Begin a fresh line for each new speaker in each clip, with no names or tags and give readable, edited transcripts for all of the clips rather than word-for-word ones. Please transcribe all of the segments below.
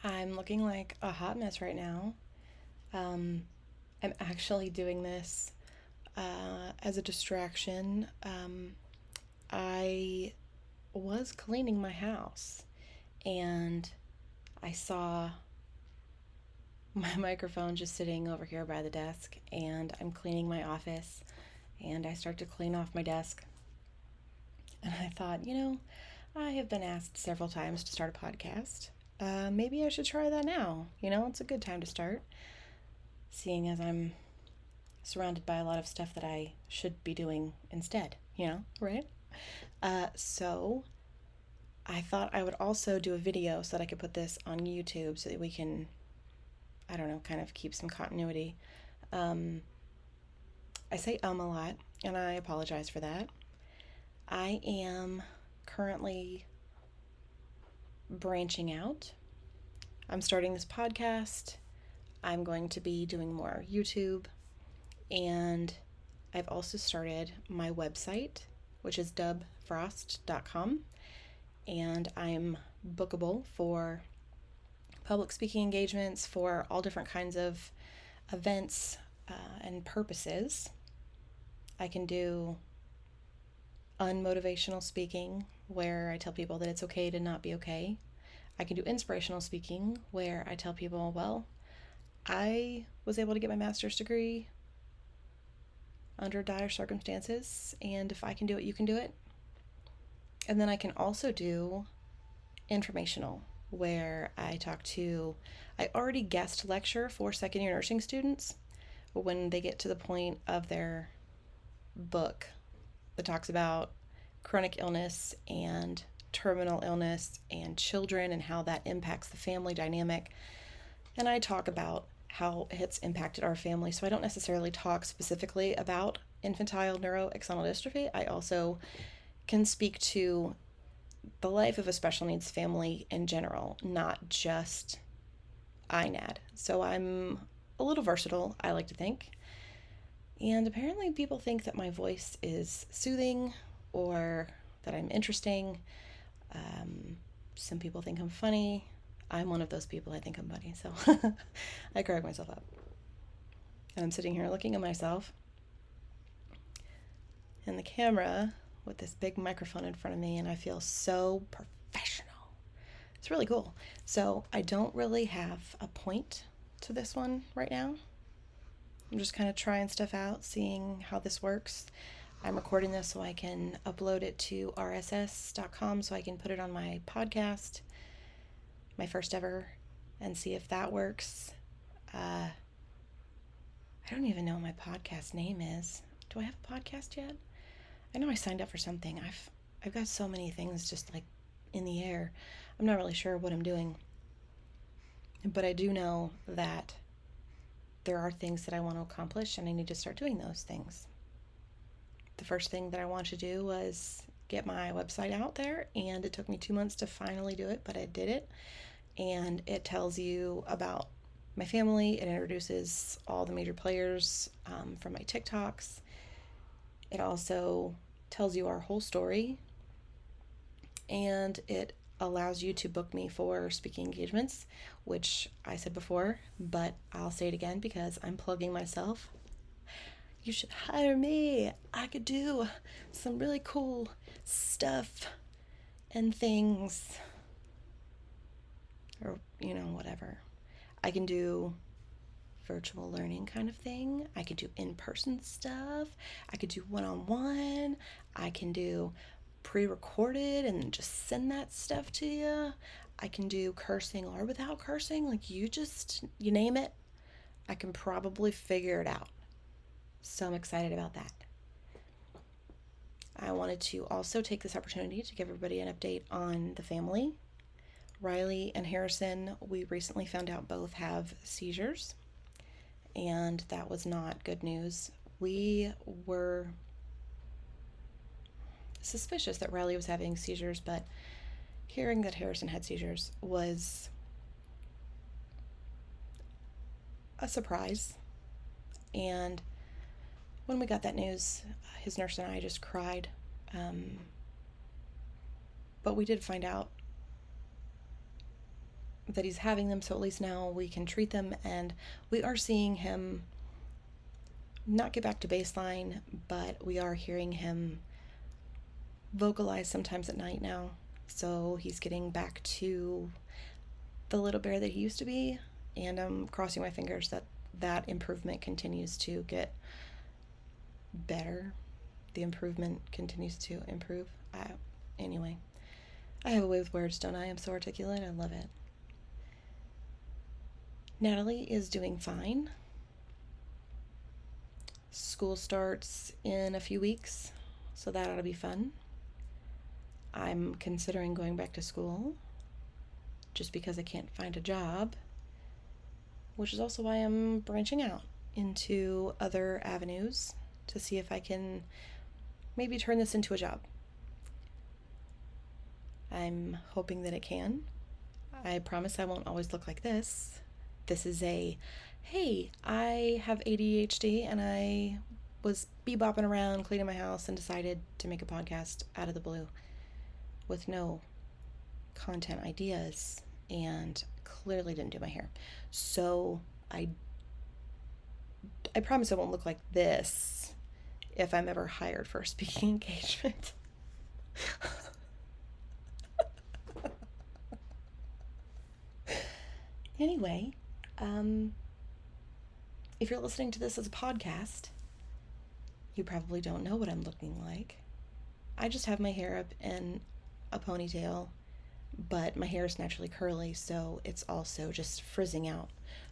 I'm looking like a hot mess right now. Um, I'm actually doing this as a distraction. I was cleaning my house and I saw my microphone just sitting over here by the desk, and I'm cleaning my office and I start to clean off my desk. And I thought, I have been asked several times to start a podcast. Maybe I should try that now. It's a good time to start, seeing as I'm surrounded by a lot of stuff that I should be doing instead, right? So I thought I would also do a video so that I could put this on YouTube so that we can, I don't know, kind of keep some continuity. I say a lot, and I apologize for that. I am currently branching out. I'm starting this podcast. I'm going to be doing more YouTube. And I've also started my website, which is dubfrost.com. And I'm bookable for public speaking engagements for all different kinds of events and purposes. I can do unmotivational speaking, where I tell people that it's okay to not be okay. I can do inspirational speaking, where I tell people, well, I was able to get my master's degree under dire circumstances, and if I can do it, you can do it. And then I can also do informational, where I already guest lecture for second year nursing students when they get to the point of their book that talks about chronic illness and terminal illness and children and how that impacts the family dynamic. And I talk about how it's impacted our family. So I don't necessarily talk specifically about infantile neuroaxonal dystrophy. I also can speak to the life of a special needs family in general, not just INAD. So I'm a little versatile, I like to think. And apparently people think that my voice is soothing or that I'm interesting. Some people think I'm funny. I'm one of those people. I think I'm funny, so I crack myself up. And I'm sitting here looking at myself in the camera with this big microphone in front of me, and I feel so professional. It's really cool. So I don't really have a point to this one right now. I'm just kind of trying stuff out, seeing how this works. I'm recording this so I can upload it to rss.com so I can put it on my podcast, my first ever, and see if that works. I don't even know what my podcast name is. Do I have a podcast yet? I know I signed up for something. I've got so many things just like in the air. I'm not really sure what I'm doing. But I do know that there are things that I want to accomplish, and I need to start doing those things. The first thing that I wanted to do was get my website out there, and it took me 2 months to finally do it, but I did it. And it tells you about my family. It introduces all the major players from my TikToks. It also tells you our whole story, and it allows you to book me for speaking engagements, which I said before, but I'll say it again because I'm plugging myself. You should hire me. I could do some really cool stuff and things, or whatever. I can do virtual learning kind of thing. I could do in-person stuff. I could do one-on-one. I can do pre-recorded and just send that stuff to you. I can do cursing or without cursing. Like you name it, I can probably figure it out. So I'm excited about that. I wanted to also take this opportunity to give everybody an update on the family. Riley and Harrison, we recently found out both have seizures, and that was not good news. We were suspicious that Riley was having seizures, but hearing that Harrison had seizures was a surprise. And when we got that news, his nurse and I just cried. But we did find out that he's having them, so at least now we can treat them, and we are seeing him not get back to baseline, but we are hearing him vocalize sometimes at night now. So he's getting back to the little bear that he used to be, and I'm crossing my fingers that that improvement continues to get better. The improvement continues to improve. Anyway, I have a way with words, don't I? I'm so articulate. I love it. Natalie is doing fine. School starts in a few weeks, so that ought to be fun. I'm considering going back to school just because I can't find a job, which is also why I'm branching out into other avenues to see if I can maybe turn this into a job. I'm hoping that it can. I promise I won't always look like this. This is a, hey, I have ADHD and I was bebopping around cleaning my house and decided to make a podcast out of the blue with no content ideas and clearly didn't do my hair. So I promise I won't look like this if I'm ever hired for a speaking engagement. Anyway, if you're listening to this as a podcast, you probably don't know what I'm looking like. I just have my hair up in a ponytail, but my hair is naturally curly, so it's also just frizzing out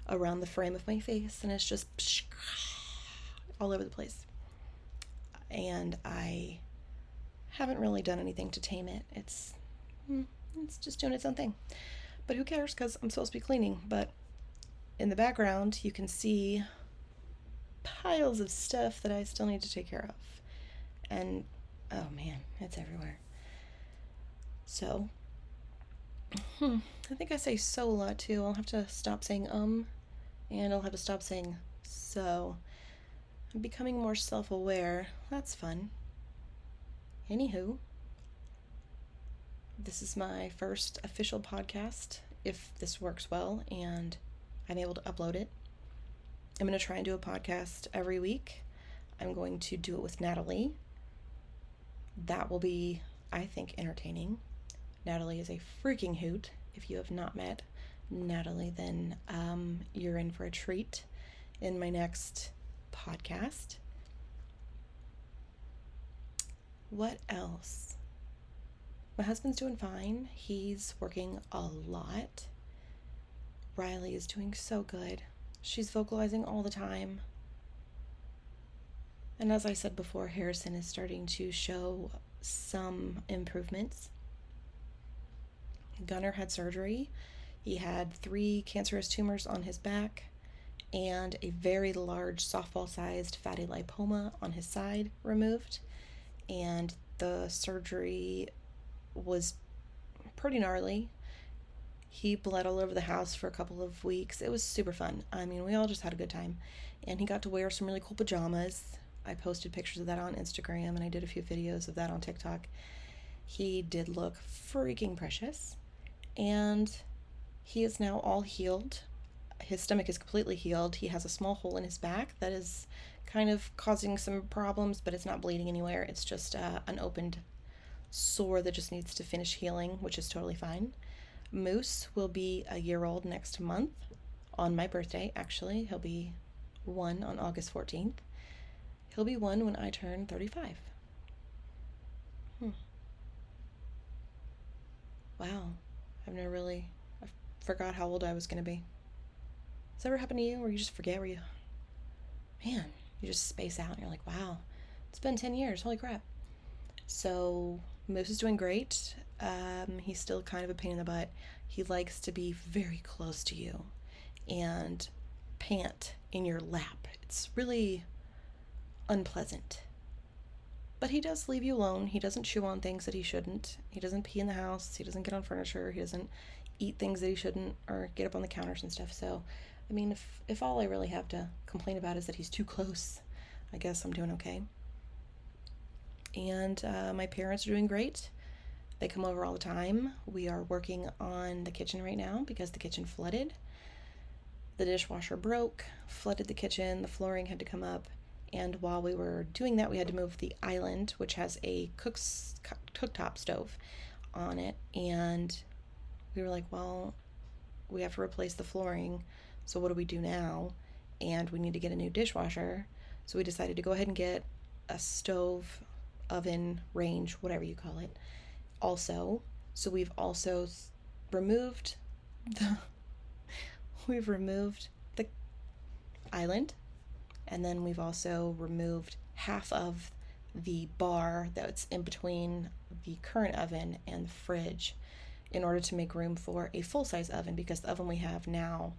around the frame of my face, and it's just all over the place. And I haven't really done anything to tame it. It's just doing its own thing. But who cares, because I'm supposed to be cleaning. But in the background, you can see piles of stuff that I still need to take care of. And, oh man, it's everywhere. So, I think I say so a lot too. I'll have to stop saying and I'll have to stop saying so. I'm becoming more self-aware. That's fun. Anywho, this is my first official podcast, if this works well and I'm able to upload it. I'm going to try and do a podcast every week. I'm going to do it with Natalie. That will be, I think, entertaining. Natalie is a freaking hoot. If you have not met Natalie, then you're in for a treat in my next podcast. What else? My husband's doing fine. He's working a lot. Riley is doing so good. She's vocalizing all the time. And as I said before, Harrison is starting to show some improvements. Gunnar had surgery. He had 3 cancerous tumors on his back and a very large softball-sized fatty lipoma on his side removed. And the surgery was pretty gnarly. He bled all over the house for a couple of weeks. It was super fun. I mean, we all just had a good time. And he got to wear some really cool pajamas. I posted pictures of that on Instagram, and I did a few videos of that on TikTok. He did look freaking precious. And he is now all healed. His stomach is completely healed. He has a small hole in his back that is kind of causing some problems, but it's not bleeding anywhere. It's just an opened sore that just needs to finish healing, which is totally fine. Moose will be a year old next month, on my birthday, actually. He'll be 1 on August 14th. He'll be 1 when I turn 35. Wow. I forgot how old I was going to be. Does that ever happen to you, where you just forget where you just space out and you're like, wow, it's been 10 years, holy crap. So Moose is doing great. He's still kind of a pain in the butt. He likes to be very close to you and pant in your lap. It's really unpleasant. But he does leave you alone. He doesn't chew on things that he shouldn't. He doesn't pee in the house. He doesn't get on furniture. He doesn't eat things that he shouldn't, or get up on the counters and stuff. So, I mean, if all I really have to complain about is that he's too close, I guess I'm doing okay. And my parents are doing great. They come over all the time. We are working on the kitchen right now because the kitchen flooded. The dishwasher broke, flooded the kitchen, the flooring had to come up, and while we were doing that, we had to move the island, which has a cooktop stove on it, and we were like, well, we have to replace the flooring, so what do we do now? And we need to get a new dishwasher, so we decided to go ahead and get a stove, oven, range, whatever you call it, also. So we've also removed the we've removed the island, and then we've also removed half of the bar that's in between the current oven and the fridge in order to make room for a full-size oven, because the oven we have now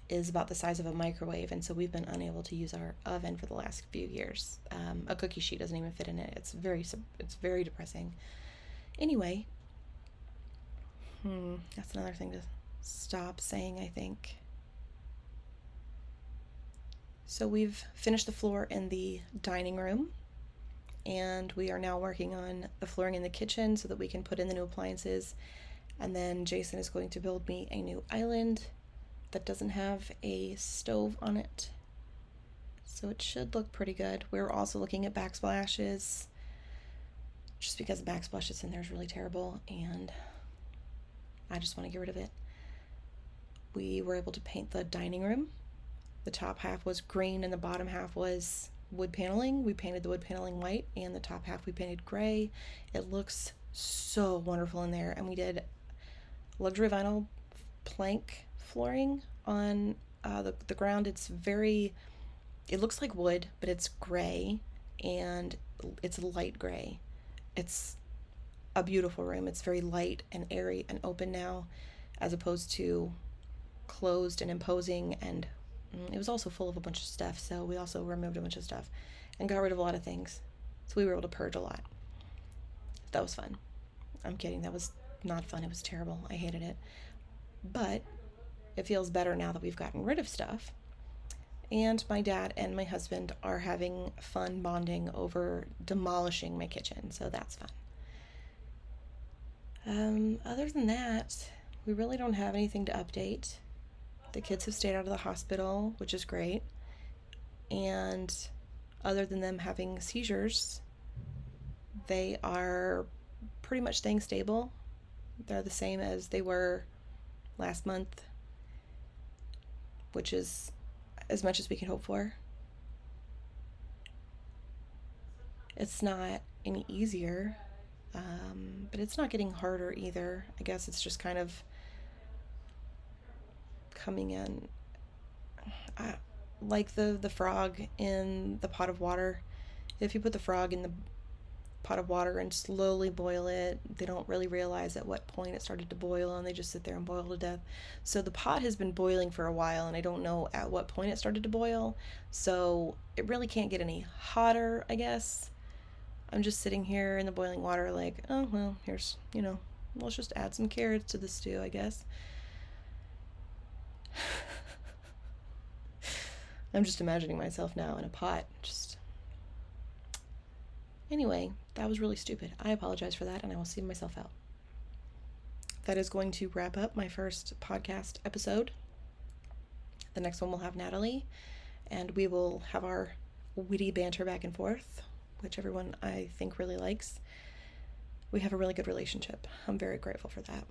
is about the size of a microwave, and so we've been unable to use our oven for the last few years. A cookie sheet doesn't even fit in it. It's very depressing. Anyway, that's another thing to stop saying, I think. So we've finished the floor in the dining room, and we are now working on the flooring in the kitchen so that we can put in the new appliances. And then Jason is going to build me a new island that doesn't have a stove on it. So it should look pretty good. We're also looking at backsplashes, just because the backsplash that's in there is really terrible, and I just want to get rid of it. We were able to paint the dining room. The top half was green and the bottom half was wood paneling. We painted the wood paneling white, and the top half we painted gray. It looks so wonderful in there. And we did luxury vinyl plank flooring on the ground. It looks like wood, but it's gray, and it's light gray. It's a beautiful room. It's very light and airy and open now, as opposed to closed and imposing, and it was also full of a bunch of stuff, so we also removed a bunch of stuff and got rid of a lot of things. So we were able to purge a lot. That was fun. I'm kidding, that was not fun. It was terrible. I hated it. But it feels better now that we've gotten rid of stuff. And my dad and my husband are having fun bonding over demolishing my kitchen, so that's fun. Other than that, we really don't have anything to update. The kids have stayed out of the hospital, which is great. And other than them having seizures, they are pretty much staying stable. They're the same as they were last month, which is as much as we can hope for. It's not any easier, but it's not getting harder either. I guess it's just kind of coming in, like the frog in the pot of water. If you put the frog in the pot of water and slowly boil it, they don't really realize at what point it started to boil, and they just sit there and boil to death. So the pot has been boiling for a while, and I don't know at what point it started to boil, so it really can't get any hotter, I guess. I'm just sitting here in the boiling water like, oh well, here's, let's just add some carrots to the stew, I guess. I'm just imagining myself now in a pot. Anyway, that was really stupid. I apologize for that, and I will see myself out. That is going to wrap up my first podcast episode. The next one will have Natalie, and we will have our witty banter back and forth, which everyone, I think, really likes. We have a really good relationship. I'm very grateful for that.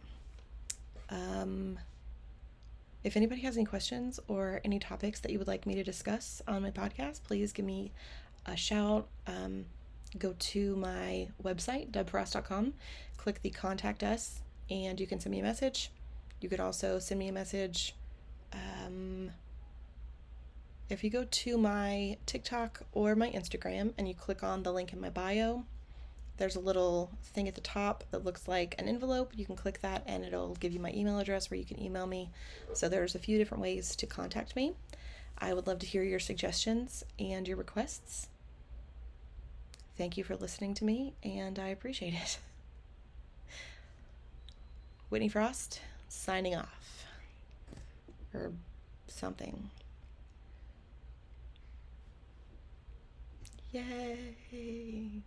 If anybody has any questions or any topics that you would like me to discuss on my podcast, please give me a shout. Go to my website, debfrost.com, click the Contact Us, and you can send me a message. You could also send me a message if you go to my TikTok or my Instagram and you click on the link in my bio. There's a little thing at the top that looks like an envelope. You can click that and it'll give you my email address where you can email me. So there's a few different ways to contact me. I would love to hear your suggestions and your requests. Thank you for listening to me, and I appreciate it. Whitney Frost, signing off. Or something. Yay!